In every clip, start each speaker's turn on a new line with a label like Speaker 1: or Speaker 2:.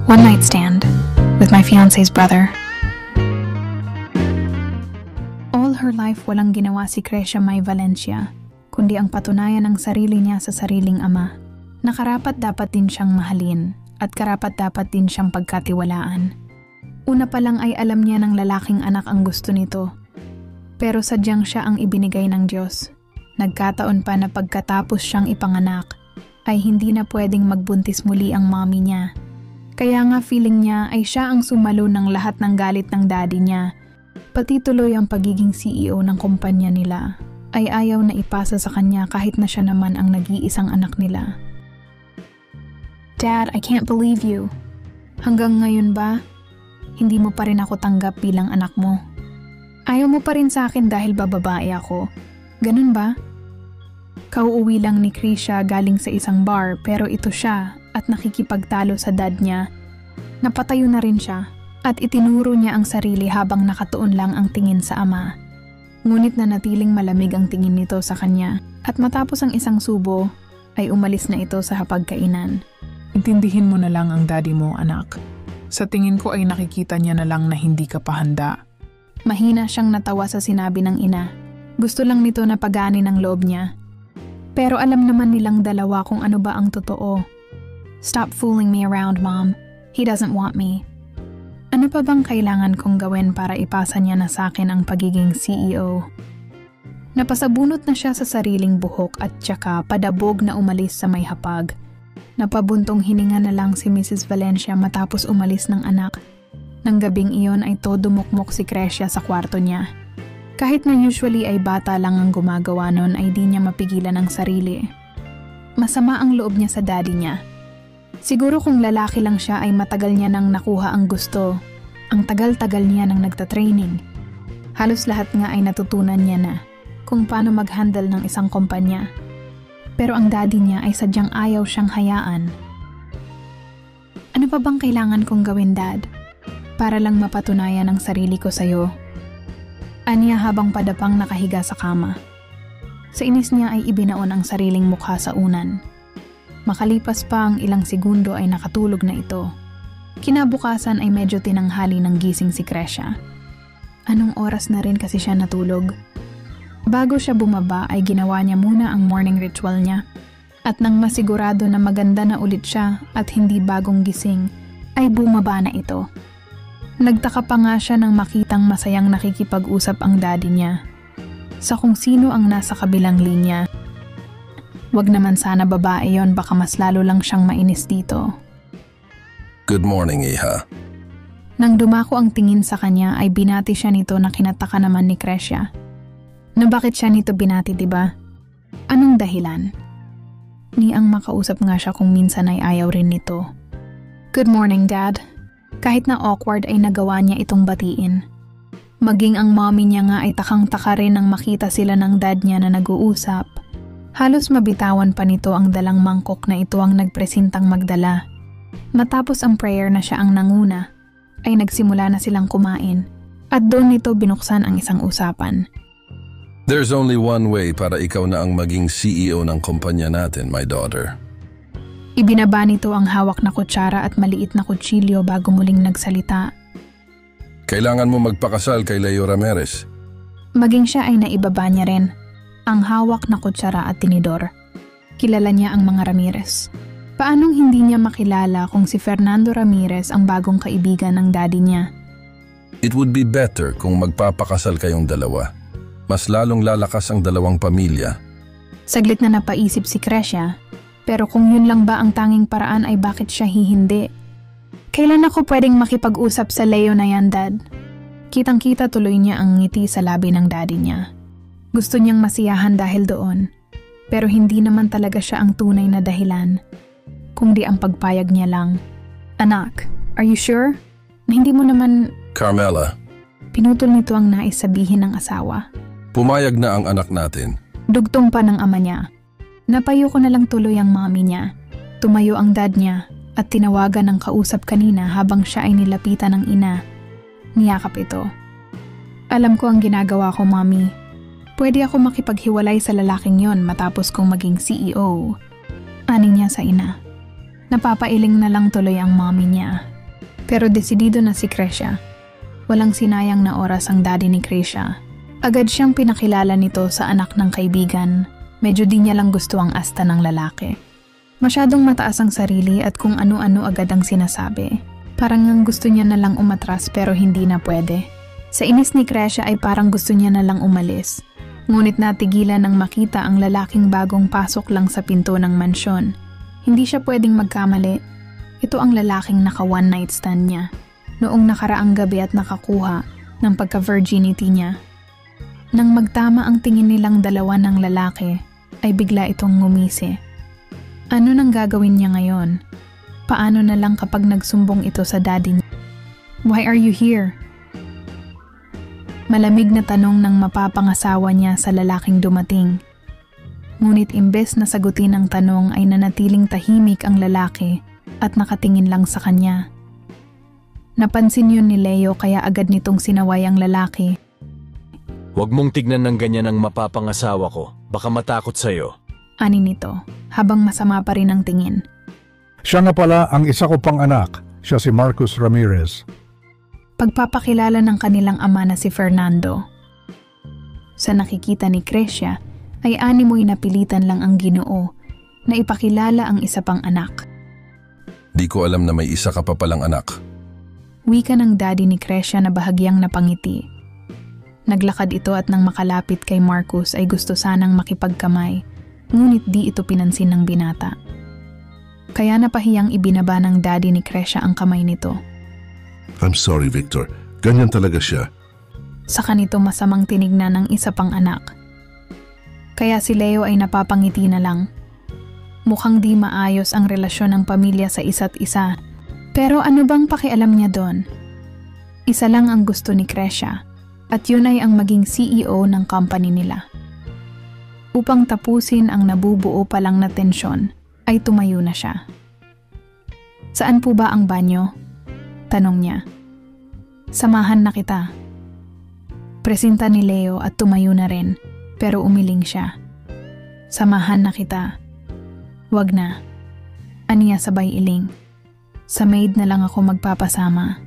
Speaker 1: One night stand with my fiance's brother. All her life walang ginawa si Cresia May Valencia, kundi ang patunayan ng sarili niya sa sariling ama. Nakarapat dapat din siyang mahalin at karapat dapat din siyang pagkatiwalaan. Una pa lang ay alam niya ng lalaking anak ang gusto nito. Pero sadyang siya ang ibinigay ng Diyos. Nagkataon pa na pagkatapos siyang ipanganak, ay hindi na pwedeng magbuntis muli ang mommy niya. Kaya nga feeling niya ay siya ang sumalo ng lahat ng galit ng daddy niya. Pati tuloy ang pagiging CEO ng kumpanya nila ay ayaw na ipasa sa kanya kahit na siya naman ang nag-iisang anak nila. Dad, I can't believe you. Hanggang ngayon ba, hindi mo pa rin ako tanggap bilang anak mo? Ayaw mo pa rin sa akin dahil bababae ako. Ganun ba? Kauuwi lang ni Cresia galing sa isang bar pero ito siya at nakikipagtalo sa dad niya. Napatayo na rin siya at itinuro niya ang sarili habang nakatuon lang ang tingin sa ama. Ngunit nanatiling malamig ang tingin nito sa kanya at matapos ang isang subo ay umalis na ito sa hapagkainan.
Speaker 2: Intindihin mo na lang ang daddy mo, anak. Sa tingin ko ay nakikita niya na lang na hindi ka pa handa.
Speaker 1: Mahina siyang natawa sa sinabi ng ina. Gusto lang nito na pagaanin ang loob niya. Pero alam naman nilang dalawa kung ano ba ang totoo. Stop fooling me around, Mom. He doesn't want me. Ano pa bang kailangan kong gawin para ipasa niya na sa akin ang pagiging CEO? Napasabunot na siya sa sariling buhok at tsaka padabog na umalis sa may hapag. Napabuntong hininga na lang si Mrs. Valencia matapos umalis ng anak. Nang gabing iyon ay todo mukmok si Cresia sa kwarto niya. Kahit na usually ay bata lang ang gumagawa nun ay di niya mapigilan ang sarili. Masama ang loob niya sa daddy niya. Siguro kung lalaki lang siya ay matagal niya nang nakuha ang gusto. Ang tagal-tagal niya nang nagtatraining. Halos lahat nga ay natutunan niya na kung paano mag-handle ng isang kumpanya. Pero ang daddy niya ay sadyang ayaw siyang hayaan. Ano pa bang kailangan kong gawin, Dad? Para lang mapatunayan ang sarili ko sa'yo. Anya habang padapang nakahiga sa kama. Sa inis niya ay ibinaon ang sariling mukha sa unan. Makalipas pa ang ilang segundo ay nakatulog na ito. Kinabukasan ay medyo tinanghali ng gising si Cresia. Anong oras na rin kasi siya natulog? Bago siya bumaba ay ginawa niya muna ang morning ritual niya. At nang masigurado na maganda na ulit siya at hindi bagong gising, ay bumaba na ito. Nagtaka pa nga siya nang makitang masayang nakikipag-usap ang daddy niya. Sa kung sino ang nasa kabilang linya. Wag naman sana babae yon, baka mas lalo lang siyang mainis dito.
Speaker 3: Good morning, Iha.
Speaker 1: Nang dumako ang tingin sa kanya ay binati siya nito na kinataka naman ni Cresia. Na bakit siya nito binati, diba? Anong dahilan? Ni ang makausap nga siya kung minsan ay ayaw rin nito. Good morning, Dad. Kahit na awkward ay nagawa niya itong batiin. Maging ang mommy niya nga ay takang-taka rin nang makita sila ng dad niya na nag-uusap. Halos mabitawan pa nito ang dalang mangkok na ito ang nagpresintang magdala. Matapos ang prayer na siya ang nanguna, ay nagsimula na silang kumain at doon nito binuksan ang isang usapan.
Speaker 3: There's only one way para ikaw na ang maging CEO ng kumpanya natin, my daughter.
Speaker 1: Ibinaba nito ang hawak na kutsara at maliit na kutsilyo bago muling nagsalita.
Speaker 3: Kailangan mo magpakasal kay Leo Ramirez.
Speaker 1: Maging siya ay naibaba niya rin ang hawak na kutsara at tinidor. Kilala niya ang mga Ramirez. Paanong hindi niya makilala kung si Fernando Ramirez ang bagong kaibigan ng daddy niya?
Speaker 3: It would be better kung magpapakasal kayong dalawa. Mas lalong lalakas ang dalawang pamilya.
Speaker 1: Saglit na napaisip si Cresia, pero kung yun lang ba ang tanging paraan ay bakit siya hihindi? Kailan ako pwedeng makipag-usap sa Leo na yan, Dad? Kitang-kita tuloy niya ang ngiti sa labi ng daddy niya. Gusto niyang masiyahan dahil doon, pero hindi naman talaga siya ang tunay na dahilan. Kundi ang pagpayag niya lang. Anak, are you sure? Na hindi mo naman...
Speaker 3: Carmela.
Speaker 1: Pinutol nito ang nais sabihin ng asawa.
Speaker 3: Pumayag na ang anak natin.
Speaker 1: Dugtong pa ng ama niya. Napayo ko na lang tuloy ang mami niya. Tumayo ang dad niya at tinawagan ng kausap kanina habang siya ay nilapitan ng ina. Niyakap ito. Alam ko ang ginagawa ko, Mami. Pwede ako makipaghiwalay sa lalaking yon matapos kong maging CEO. Ani niya sa ina. Napapailing na lang tuloy ang mommy niya Pero desidido na si Krisha. Walang sinayang na oras ang daddy ni Krisha. Agad siyang pinakilala nito sa anak ng kaibigan. Medyo di niya lang gusto ang asta ng lalaki. Masyadong mataas ang sarili at kung ano-ano agad ang sinasabi. Parang ang gusto niya na lang umatras pero hindi na pwede. Sa inis ni Krisha ay parang gusto niya na lang umalis. Ngunit natigilan nang makita ang lalaking bagong pasok lang sa pinto ng mansyon. Hindi siya pwedeng magkamali. Ito ang lalaking naka one night stand niya. Noong nakaraang gabi at nakakuha ng pagka-virginity niya. Nang magtama ang tingin nilang dalawa ng lalaki, ay bigla itong ngumisi. Ano nang gagawin niya ngayon? Paano na lang kapag nagsumbong ito sa daddy niya? Why are you here? Malamig na tanong ng mapapangasawa niya sa lalaking dumating. Ngunit imbes na sagutin ang tanong ay nanatiling tahimik ang lalaki at nakatingin lang sa kanya. Napansin yun ni Leo kaya agad nitong sinaway ang lalaki.
Speaker 4: Huwag mong tignan ng ganyan ang mapapangasawa ko. Baka matakot sa'yo.
Speaker 1: Ani nito, habang masama pa rin ang tingin.
Speaker 5: Siya nga pala ang isa ko pang anak. Siya si Marcus Ramirez.
Speaker 1: Pagpapakilala ng kanilang ama na si Fernando. Sa nakikita ni Krisha, ay animoy napilitan lang ang Ginoo na ipakilala ang isa pang anak.
Speaker 3: Di ko alam na may isa ka pa palang anak.
Speaker 1: Wika ng daddy ni Krisha na bahagyang napangiti. Naglakad ito at nang makalapit kay Marcus ay gusto sanang makipagkamay, ngunit di ito pinansin ng binata. Kaya napahiyang ibinaba ng daddy ni Krisha ang kamay nito.
Speaker 6: I'm sorry, Victor. Ganyan talaga siya.
Speaker 1: Sa kanito masamang tinignan ng isa pang anak. Kaya si Leo ay napapangiti na lang. Mukhang di maayos ang relasyon ng pamilya sa isa't isa. Pero ano bang pakialam niya doon? Isa lang ang gusto ni Krisha at yun ay ang maging CEO ng company nila. Upang tapusin ang nabubuo pa lang na tensyon, ay tumayo na siya. Saan po ba ang banyo? Tanong niya. Samahan na kita. Presinta ni Leo at tumayo na rin, pero umiling siya. Samahan na kita. Wag na. Aniya sabay iling. Sa maid na lang ako magpapasama.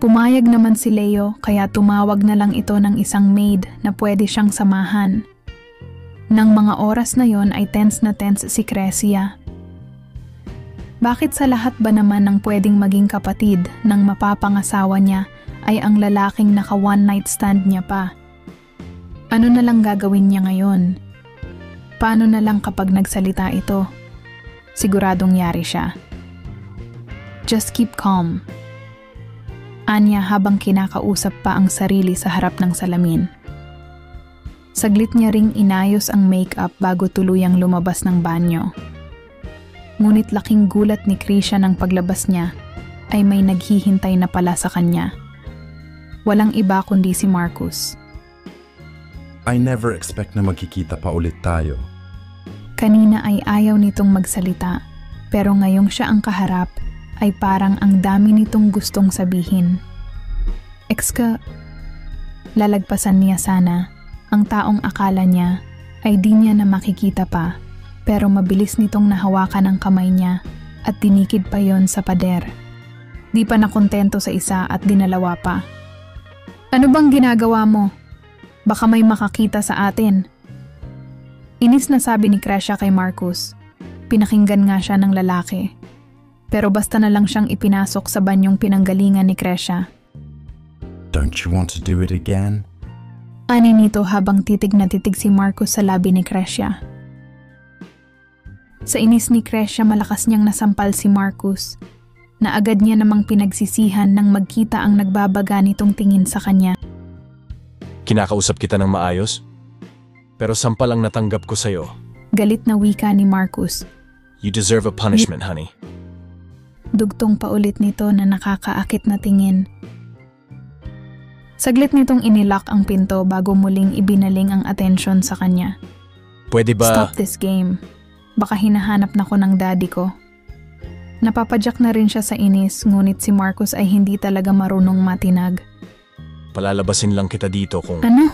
Speaker 1: Pumayag naman si Leo kaya tumawag na lang ito ng isang maid na pwede siyang samahan. Nang mga oras na yon ay tense na tense si Kresia. Bakit sa lahat ba naman ng pwedeng maging kapatid ng mapapangasawa niya ay ang lalaking naka one night stand niya pa? Ano na lang gagawin niya ngayon? Paano na lang kapag nagsalita ito? Siguradong yari siya. Just keep calm. Anya habang kinakausap pa ang sarili sa harap ng salamin. Saglit niya ring inayos ang makeup bago tuluyang lumabas ng banyo. Ngunit laking gulat ni Krisha nang paglabas niya ay may naghihintay na pala sa kanya. Walang iba kundi si Marcus.
Speaker 7: I never expect na magkikita pa ulit tayo.
Speaker 1: Kanina ay ayaw nitong magsalita, pero ngayong siya ang kaharap ay parang ang dami nitong gustong sabihin. Lalagpasan niya sana ang taong akala niya ay di niya na makikita pa, pero mabilis nitong nahawakan ang kamay niya at tinikid pa yon sa pader. Di pa nakontento sa isa at dinalawa pa. Ano bang ginagawa mo? Baka may makakita sa atin. Inis na sabi ni Krisha kay Marcus. Pinakinggan nga siya ng lalaki. Pero basta na lang siyang ipinasok sa banyong pinanggalingan ni Krisha.
Speaker 7: Don't you want to do it again?
Speaker 1: Ani nito habang titig na titig si Marcus sa labi ni Krisha. Sa inis ni Krisha malakas niyang nasampal si Marcus na agad niya namang pinagsisihan nang magkita ang nagbabaga nitong tingin sa kanya.
Speaker 4: Kinakausap kita ng maayos? Pero sampal ang natanggap ko sa'yo.
Speaker 1: Galit na wika ni Marcus.
Speaker 4: You deserve a punishment, honey.
Speaker 1: Dugtong pa ulit nito na nakakaakit na tingin. Saglit nitong inilak ang pinto bago muling ibinaling ang atensyon sa kanya.
Speaker 4: Pwede ba...
Speaker 1: Stop this game. Baka hinahanap na ko ng daddy ko. Napapadyak na rin siya sa inis, ngunit si Marcus ay hindi talaga marunong matinag.
Speaker 4: Palalabasin lang kita dito kung...
Speaker 1: Ano?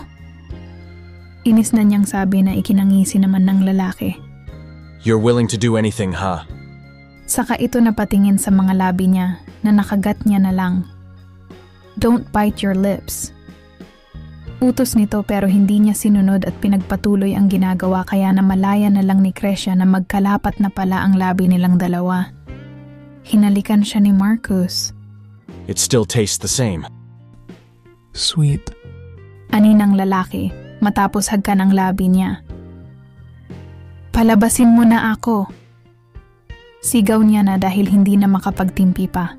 Speaker 1: Inis na niyang sabi na ikinangisi naman ng lalaki.
Speaker 4: You're willing to do anything, ha?
Speaker 1: Saka ito napatingin sa mga labi niya na nakagat niya na lang. Don't bite your lips. Utos nito pero hindi niya sinunod at pinagpatuloy ang ginagawa kaya namalaya na lang ni Kresya na magkalapat na pala ang labi nilang dalawa. Hinalikan siya ni Marcus.
Speaker 4: It still tastes the same.
Speaker 2: Sweet.
Speaker 1: Ani ng lalaki matapos hagkan ang labi niya. Palabasin mo na ako. Sigaw niya na dahil hindi na makapagtimpi pa.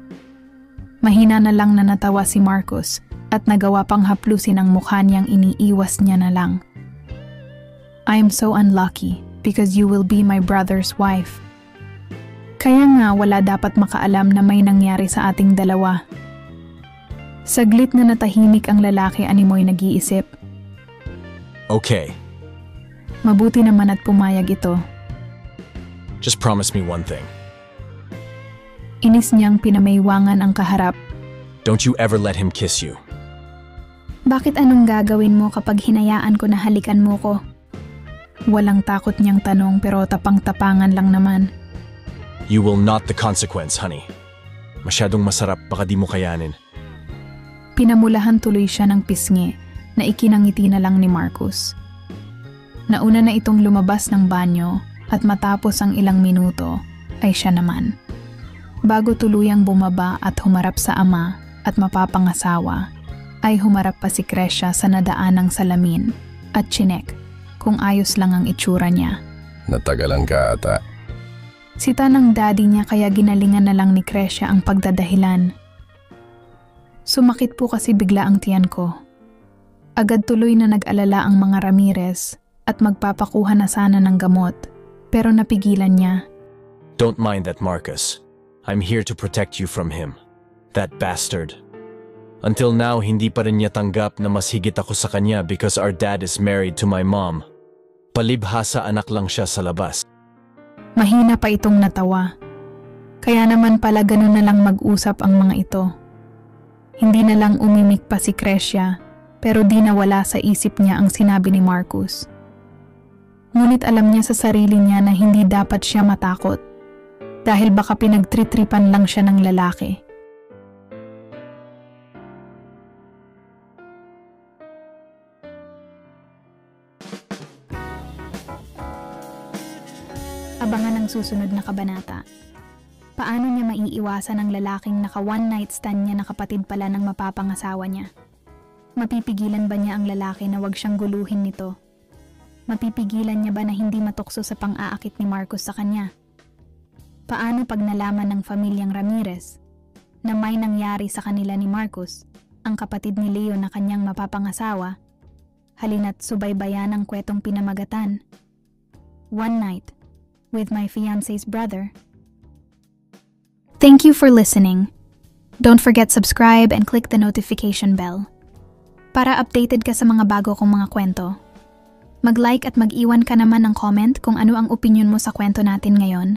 Speaker 1: Mahina na lang na natawa si Marcus at nagawa pang haplusin ang mukha niyang iniiwas niya na lang. I'm so unlucky because you will be my brother's wife. Kaya nga wala dapat makaalam na may nangyari sa ating dalawa. Saglit na natahimik ang lalaki animoy nag-iisip.
Speaker 4: Okay,
Speaker 1: Mabuti naman at pumayag ito.
Speaker 4: just promise me one thing.
Speaker 1: Inis niyang pinamaywangan ang kaharap.
Speaker 4: Don't you ever let him kiss you.
Speaker 1: Bakit anong gagawin mo kapag hinayaan ko na halikan mo ko? Walang takot niyang tanong pero tapang-tapangan lang naman.
Speaker 4: You will not the consequence, honey. Masyadong masarap, baka di mo kayanin.
Speaker 1: Pinamulahan tuloy siya ng pisngi na ikinangiti na lang ni Marcus. Nauna na itong lumabas ng banyo at matapos ang ilang minuto ay siya naman. Bago tuluyang bumaba at humarap sa ama at mapapangasawa, ay humarap pa si Kresya sa nadaanang salamin at chinek kung ayos lang ang itsura niya.
Speaker 3: Natagalan ka ata.
Speaker 1: Sita ng daddy niya kaya ginalingan na lang ni Kresya ang pagdadahilan. Sumakit po kasi bigla ang tiyan ko. Agad tuloy na nag-alala ang mga Ramirez at magpapakuha na sana ng gamot pero napigilan niya.
Speaker 4: Don't mind that, Marcus. I'm here to protect you from him. That bastard. Until now, hindi pa rin niya tanggap na mas higit ako sa kanya because our dad is married to my mom. Palibhasa anak lang siya sa labas.
Speaker 1: Mahina pa itong natawa. Kaya naman pala ganun na lang mag-usap ang mga ito. Hindi na lang umimik pa si Kresya pero di nawala sa isip niya ang sinabi ni Marcus. Ngunit alam niya sa sarili niya na hindi dapat siya matakot dahil baka pinagtritripan lang siya ng lalaki. Abangan ang susunod na kabanata. Paano niya maiiwasan ang lalaking naka one night stand niya na kapatid pala ng mapapangasawa niya? Mapipigilan ba niya ang lalaki na wag siyang guluhin nito? Mapipigilan niya ba na hindi matukso sa pang-aakit ni Marcus sa kanya? Paano pag nalaman ng pamilyang Ramirez na may nangyari sa kanila ni Marcus, ang kapatid ni Leo na kanyang mapapangasawa? Halina't subaybayan ang kwetong pinamagatan. One Night with My Fiance's Brother. Thank you for listening. Don't forget subscribe and click the notification bell para updated ka sa mga bago kong mga kwento. Mag-like at mag-iwan ka naman ng comment kung ano ang opinion mo sa kwento natin ngayon.